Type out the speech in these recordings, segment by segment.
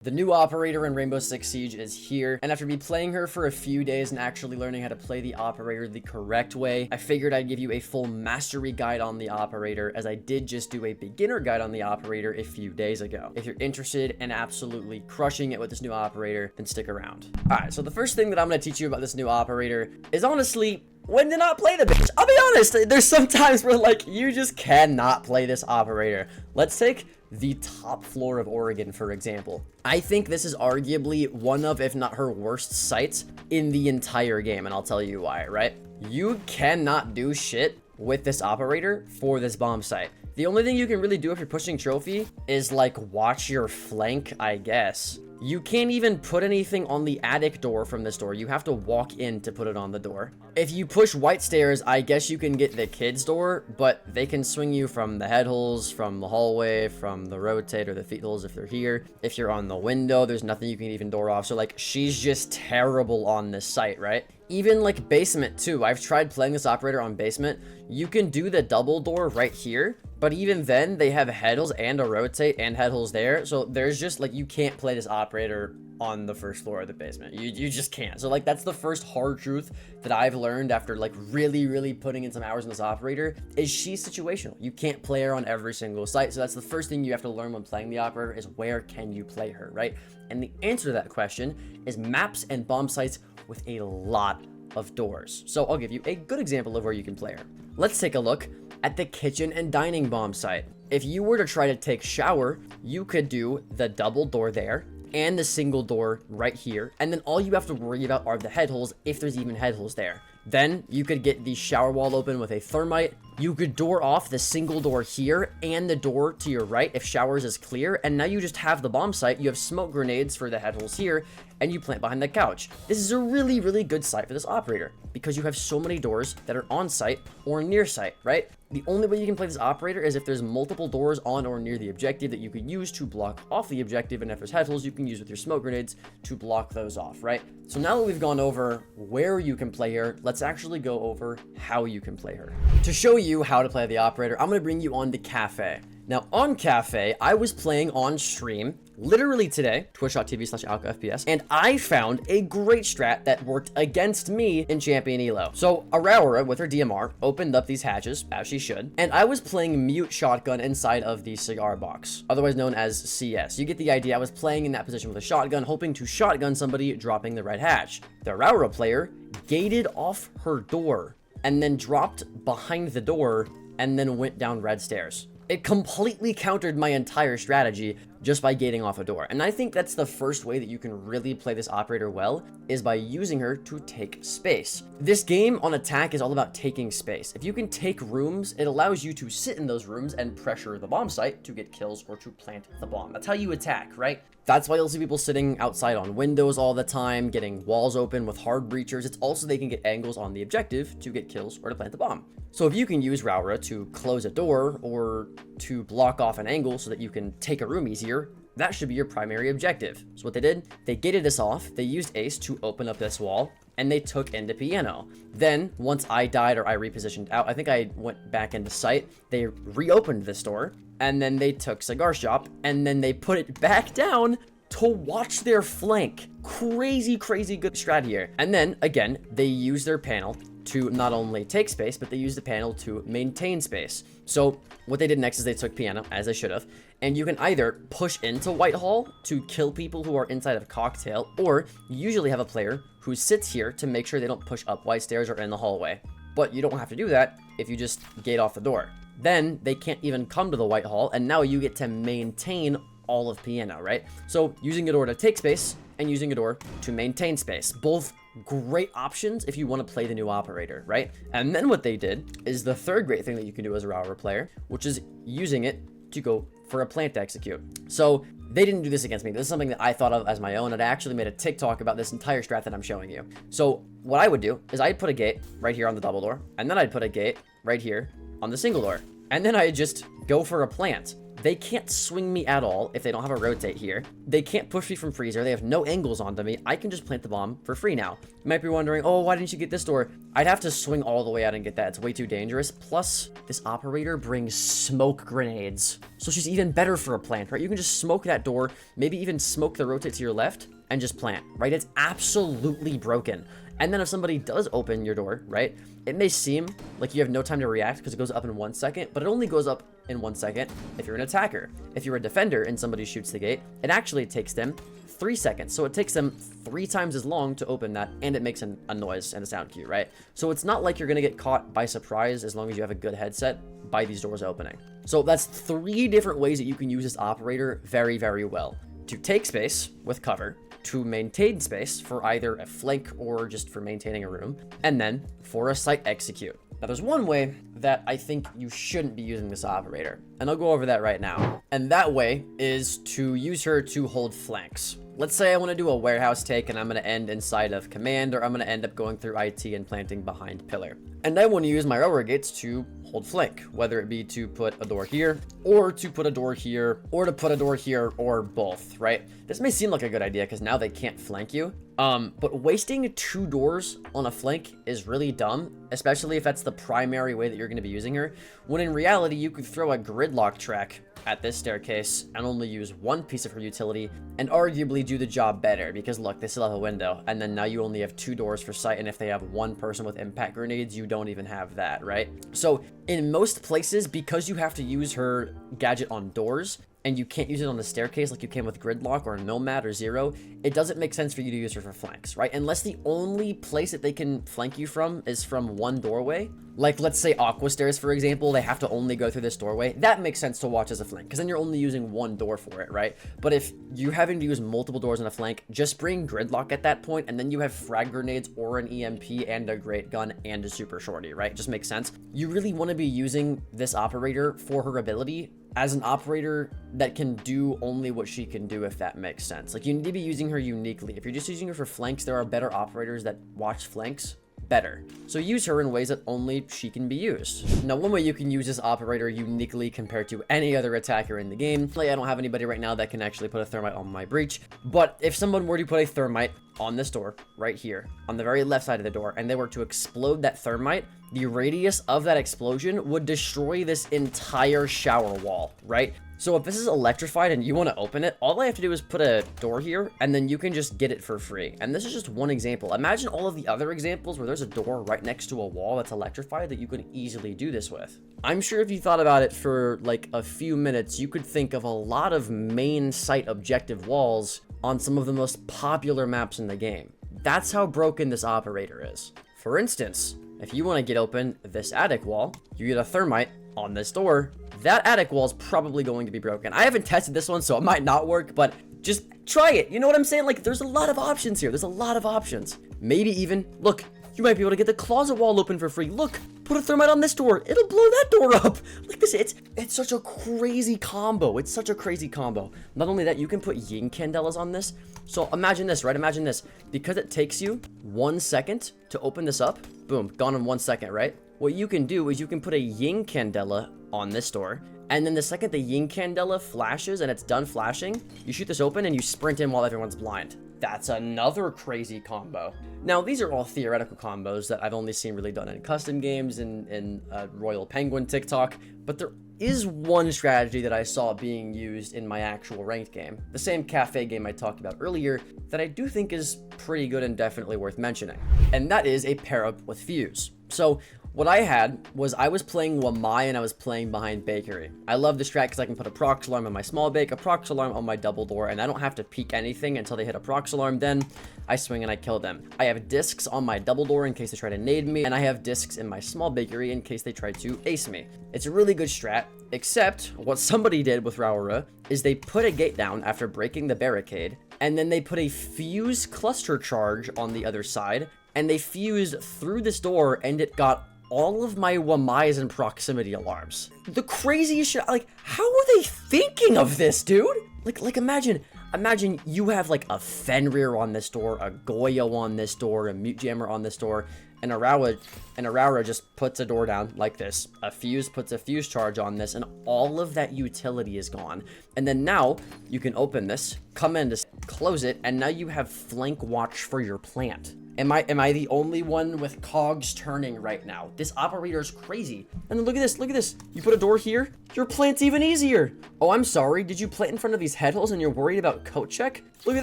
The new operator in Rainbow Six Siege is here, and after me playing her for a few days and actually learning how to play the operator the correct way, I figured I'd give you a full mastery guide on the operator, as I did just do a beginner guide on the operator a few days ago. If you're interested in absolutely crushing it with this new operator, then stick around. Alright, so the first thing that I'm going to teach you about this new operator is honestly when to not play the bitch. I'll be honest, there's some times where like you just cannot play this operator. Let's take the top floor of Oregon, for example. I think this is arguably one of, if not her worst sites in the entire game, and I'll tell you why, right? You cannot do shit with this operator for this bomb site. The only thing you can really do if you're pushing trophy is like watch your flank, I guess. You can't even put anything on the attic door from this door. You have to walk in to put it on the door. If you push white stairs, I guess you can get the kids door, but they can swing you from the head holes, from the hallway, from the rotate or the feet holes if they're here. If you're on the window, there's nothing you can even door off. So like she's just terrible on this site, right? Even like basement too. I've tried playing this operator on basement. You can do the double door right here, but even then they have head holes and a rotate and head holes there. So there's just like, you can't play this operator on the first floor of the basement. You just can't. So like that's the first hard truth that I've learned after like really putting in some hours in this operator, is she's situational. You can't play her on every single site. So that's the first thing you have to learn when playing the operator, is where can you play her, right? And the answer to that question is maps and bomb sites with a lot of doors. So I'll give you a good example of where you can play her. Let's take a look at the kitchen and dining bomb site. If you were to try to take shower, you could do the double door there and the single door right here, and then all you have to worry about are the head holes, if there's even head holes there. Then you could get the shower wall open with a thermite. You could door off the single door here and the door to your right if showers is clear, and now you just have the bomb site. You have smoke grenades for the head holes here, and you plant behind the couch. This is a really good site for this operator because you have so many doors that are on site or near site, right? The only way you can play this operator is if there's multiple doors on or near the objective that you could use to block off the objective, and if there's head holes, you can use with your smoke grenades to block those off, right? So now that we've gone over where you can play her, let's actually go over how you can play her. To show you how to play the operator, I'm going to bring you on to Cafe. Now on Cafe, I was playing on stream literally today, twitch.tv/AlkaFPS, and I found a great strat that worked against me in Champion Elo. So Rauora with her DMR opened up these hatches, as she should, and I was playing mute shotgun inside of the cigar box, otherwise known as CS. You get the idea. I was playing in that position with a shotgun, hoping to shotgun somebody dropping the red hatch. The Rauora player gated off her door and then dropped behind the door and then went down red stairs. It completely countered my entire strategy just by gating off a door. And I think that's the first way that you can really play this operator well, is by using her to take space. This game on attack is all about taking space. If you can take rooms, it allows you to sit in those rooms and pressure the bomb site to get kills or to plant the bomb. That's how you attack, right? That's why you'll see people sitting outside on windows all the time, getting walls open with hard breachers. It's also they can get angles on the objective to get kills or to plant the bomb. So if you can use Rauora to close a door or to block off an angle so that you can take a room easier, that should be your primary objective. So what they did, they gated this off, they used Ace to open up this wall, and they took into piano. Then, once I died or I repositioned out, I think I went back into sight, they reopened this door, and then they took cigar shop, and then they put it back down to watch their flank. Crazy good strat here. And then, again, they use their panel to not only take space, but they use the panel to maintain space. So what they did next is they took piano, as they should have, and you can either push into Whitehall to kill people who are inside of Cocktail, or you usually have a player who sits here to make sure they don't push up white stairs or in the hallway. But you don't have to do that if you just gate off the door. Then they can't even come to the Whitehall, and now you get to maintain all of piano, right? So using a door to take space and using a door to maintain space, both great options if you want to play the new operator, right? And then what they did is the third great thing that you can do as a Rauora player, which is using it to go for a plant to execute. So they didn't do this against me. This is something that I thought of as my own, and I actually made a TikTok about this entire strat that I'm showing you. So what I would do is I'd put a gate right here on the double door, and then I'd put a gate right here on the single door, and then I'd just go for a plant. They can't swing me at all if they don't have a rotate here. They can't push me from freezer. They have no angles onto me. I can just plant the bomb for free now. You might be wondering, oh, why didn't you get this door? I'd have to swing all the way out and get that. It's way too dangerous. Plus, this operator brings smoke grenades. So she's even better for a plant, right? You can just smoke that door, maybe even smoke the rotate to your left and just plant, right? It's absolutely broken. And then if somebody does open your door, right, it may seem like you have no time to react because it goes up in 1 second, but it only goes up in 1 second if you're an attacker. If you're a defender and somebody shoots the gate, it actually takes them 3 seconds. So it takes them 3 times as long to open that, and it makes a noise and a sound cue, right? So it's not like you're gonna get caught by surprise as long as you have a good headset by these doors opening. So that's 3 different ways that you can use this operator very, very well. To take space with cover, to maintain space for either a flank or just for maintaining a room, and then for a site execute. Now there's one way that I think you shouldn't be using this operator, and I'll go over that right now. And that way is to use her to hold flanks. Let's say I want to do a warehouse take and I'm going to end inside of command, or I'm going to end up going through IT and planting behind pillar. And I want to use my Rauora gates to hold flank, whether it be to put a door here, or to put a door here, or to put a door here, or both, right? This may seem like a good idea because now they can't flank you. But wasting 2 doors on a flank is really dumb, especially if that's the primary way that you're going to be using her, when in reality you could throw a gridlock track at this staircase and only use 1 piece of her utility and arguably do the job better, because look, they still have a window, and then now you only have 2 doors for sight, and if they have 1 person with impact grenades, you don't even have that, right? So in most places, because you have to use her gadget on doors and you can't use it on the staircase like you can with gridlock or nomad or zero, it doesn't make sense for you to use her for flanks, right? Unless the only place that they can flank you from is from 1 doorway. Like, let's say Aqua Stairs, for example, they have to only go through this doorway. That makes sense to watch as a flank, because then you're only using 1 door for it, right? But if you're having to use multiple doors on a flank, just bring gridlock at that point, and then you have frag grenades or an EMP and a great gun and a super shorty, right? Just makes sense. You really want to be using this operator for her ability as an operator that can do only what she can do, if that makes sense. Like, you need to be using her uniquely. If you're just using her for flanks, there are better operators that watch flanks better. So use her in ways that only she can be used. Now, one way you can use this operator uniquely compared to any other attacker in the game, like I don't have anybody right now that can actually put a thermite on my breach, but if someone were to put a thermite on this door right here on the very left side of the door, and they were to explode that thermite, the radius of that explosion would destroy this entire shower wall, right? So if this is electrified and you want to open it, all I have to do is put a door here, and then you can just get it for free. And this is just one example. Imagine all of the other examples where there's a door right next to a wall that's electrified that you could easily do this with. I'm sure if you thought about it for like a few minutes, you could think of a lot of main site objective walls on some of the most popular maps in the game. That's how broken this operator is. For instance, if you want to get open this attic wall, you get a thermite on this door, that attic wall is probably going to be broken. I haven't tested this one, so it might not work, but just try it. You know what I'm saying? Like, there's a lot of options here. There's a lot of options. Maybe even, look, you might be able to get the closet wall open for free. Look, put a thermite on this door. It'll blow that door up. Like this, it's such a crazy combo. It's such a crazy combo. Not only that, you can put yin candelas on this. So imagine this, right? Imagine this. Because it takes you 1 second to open this up, boom, gone in 1 second, right? What you can do is you can put a yin candela on this door, and then the second the yin candela flashes and it's done flashing, you shoot this open and you sprint in while everyone's blind. That's another crazy combo. Now, these are all theoretical combos that I've only seen really done in custom games and Royal Penguin TikTok, but there is one strategy that I saw being used in my actual ranked game, the same cafe game I talked about earlier, that I do think is pretty good and definitely worth mentioning, and that is a pair up with Fuse. So what I had was I was playing Wamai and I was playing behind Bakery. I love this strat because I can put a prox alarm on my small bake, a prox alarm on my double door, and I don't have to peek anything until they hit a prox alarm. Then I swing and I kill them. I have discs on my double door in case they try to nade me, and I have discs in my small bakery in case they try to ace me. It's a really good strat, except what somebody did with Rauora is they put a gate down after breaking the barricade, and then they put a fuse cluster charge on the other side, and they fused through this door, and it got all of my Wamais and proximity alarms. The craziest shit, like, how are they thinking of this, dude? Like imagine Imagine you have like a Fenrir on this door, a Goyo on this door, a Mute Jammer on this door, and a Rauora just puts a door down like this. A Fuse puts a Fuse charge on this, and all of that utility is gone. And then now you can open this, come in to close it, and now you have flank watch for your plant. Am I the only one with cogs turning right now? This operator is crazy. And then look at this. You put a door here, your plant's even easier. Oh, I'm sorry. Did you plant in front of these head holes and you're worried about coat check? Look at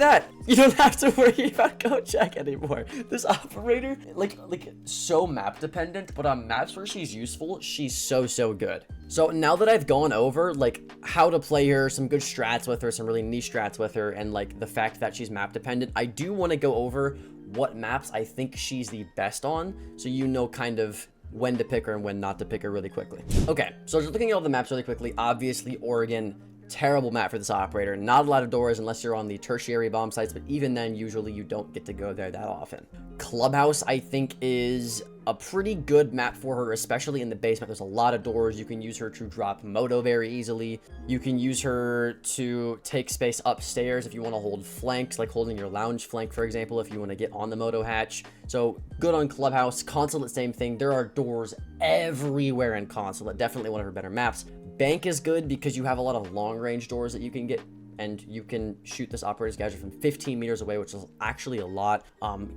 that. You don't have to worry about coat check anymore. This operator, like so map dependent, but on maps where she's useful, she's so good. So now that I've gone over like how to play her, some good strats with her, some really niche strats with her, and like the fact that she's map dependent, I do want to go over what maps I think she's the best on, so you know kind of when to pick her and when not to pick her really quickly. Okay, so just looking at all the maps really quickly, obviously Oregon, terrible map for this operator. Not a lot of doors unless you're on the tertiary bomb sites, but even then, usually you don't get to go there that often. Clubhouse, I think, is a pretty good map for her, especially in the basement. There's a lot of doors. You can use her to drop moto very easily. You can use her to take space upstairs if you want to hold flanks, like holding your lounge flank, for example, if you want to get on the moto hatch. So good on Clubhouse. Consulate, same thing. There are doors everywhere in Consulate. Definitely one of her better maps. Bank is good because you have a lot of long range doors that you can get, and you can shoot this operator's gadget from 15 meters away, which is actually a lot.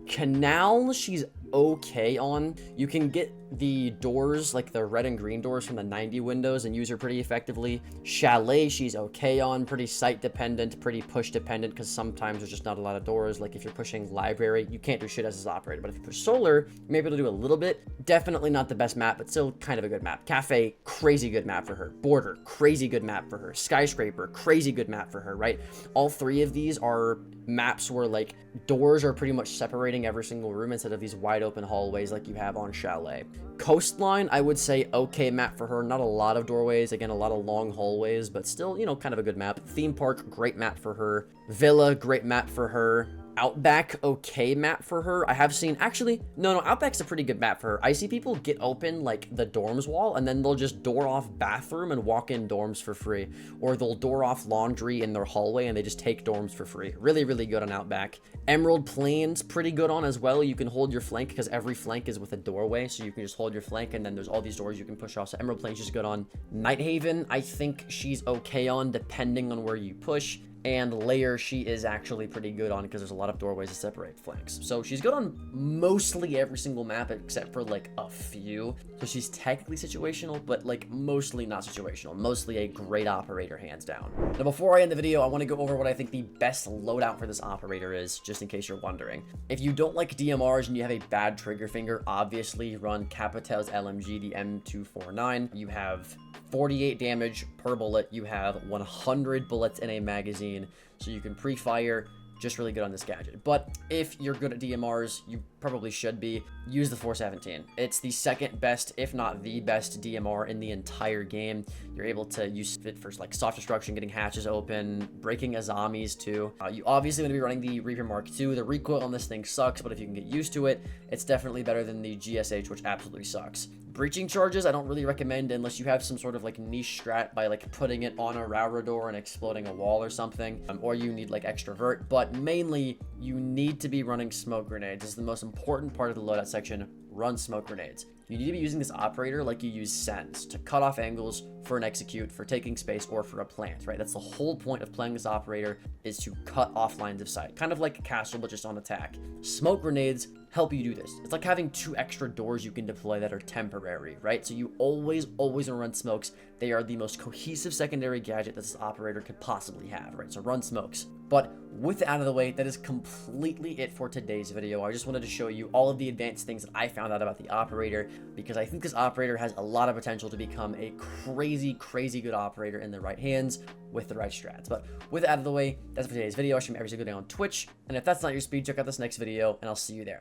Canal, she's okay on. You can get the doors, like the red and green doors from the 90 windows, and use her pretty effectively. Chalet, she's okay on. Pretty site dependent, pretty push dependent, because sometimes there's just not a lot of doors. Like if you're pushing library, you can't do shit as this operator, but if you push solar, you may be able to do a little bit. Definitely not the best map, but still kind of a good map. Cafe, crazy good map for her. Border, crazy good map for her. Skyscraper, crazy good map for her, right? All three of these are maps where like doors are pretty much separating every single room instead of these wide open hallways like you have on Chalet. Coastline, I would say okay map for her. Not a lot of doorways, again, a lot of long hallways, but still, you know, kind of a good map. Theme Park, great map for her. Villa, great map for her. Outback, okay map for her. I have seen, actually, no, Outback's a pretty good map for her. I see people get open like the dorms wall and then they'll just door off bathroom and walk in dorms for free. Or they'll door off laundry in their hallway and they just take dorms for free. Really, really good on Outback. Emerald Plains, pretty good on as well. You can hold your flank because every flank is with a doorway, so you can just hold your flank and then there's all these doors you can push off. So Emerald Plains is good on. Nighthaven, I think she's okay on depending on where you push. And Layer, she is actually pretty good on because there's a lot of doorways to separate flanks. So she's good on mostly every single map except for like a few. So she's technically situational, but like mostly not situational. Mostly a great operator, hands down. Now before I end the video, I want to go over what I think the best loadout for this operator is, just in case you're wondering. If you don't like DMRs and you have a bad trigger finger, obviously run Capitel's LMG, the M249. You have 48 damage per bullet. You have 100 bullets in a magazine, so you can pre-fire. Just really good on this gadget. But if you're good at DMRs, you probably should be, use the 417. It's the second best, if not the best DMR in the entire game. You're able to use it for like soft destruction, getting hatches open, breaking azamis too. You obviously want to be running the Reaper Mark II. The recoil on this thing sucks, but if you can get used to it, it's definitely better than the GSH, which absolutely sucks. Breaching charges, I don't really recommend unless you have some sort of like niche strat by like putting it on a Rauora door and exploding a wall or something, or you need like extrovert, but mainly you need to be running smoke grenades. This is the most important part of the loadout section. Run smoke grenades. You need to be using this operator like you use sends to cut off angles for an execute, for taking space, or for a plant, right? That's the whole point of playing this operator, is to cut off lines of sight. Kind of like a castle, but just on attack. Smoke grenades help you do this. It's like having 2 extra doors you can deploy that are temporary, right? So you always want to run smokes. They are the most cohesive secondary gadget that this operator could possibly have, right? So run smokes. But with that out of the way, that is completely it for today's video. I just wanted to show you all of the advanced things that I found out about the operator, because I think this operator has a lot of potential to become a crazy good operator in the right hands with the right strats. But with that out of the way, that's for today's video. I stream every single day on Twitch, and if that's not your speed, check out this next video, and I'll see you there.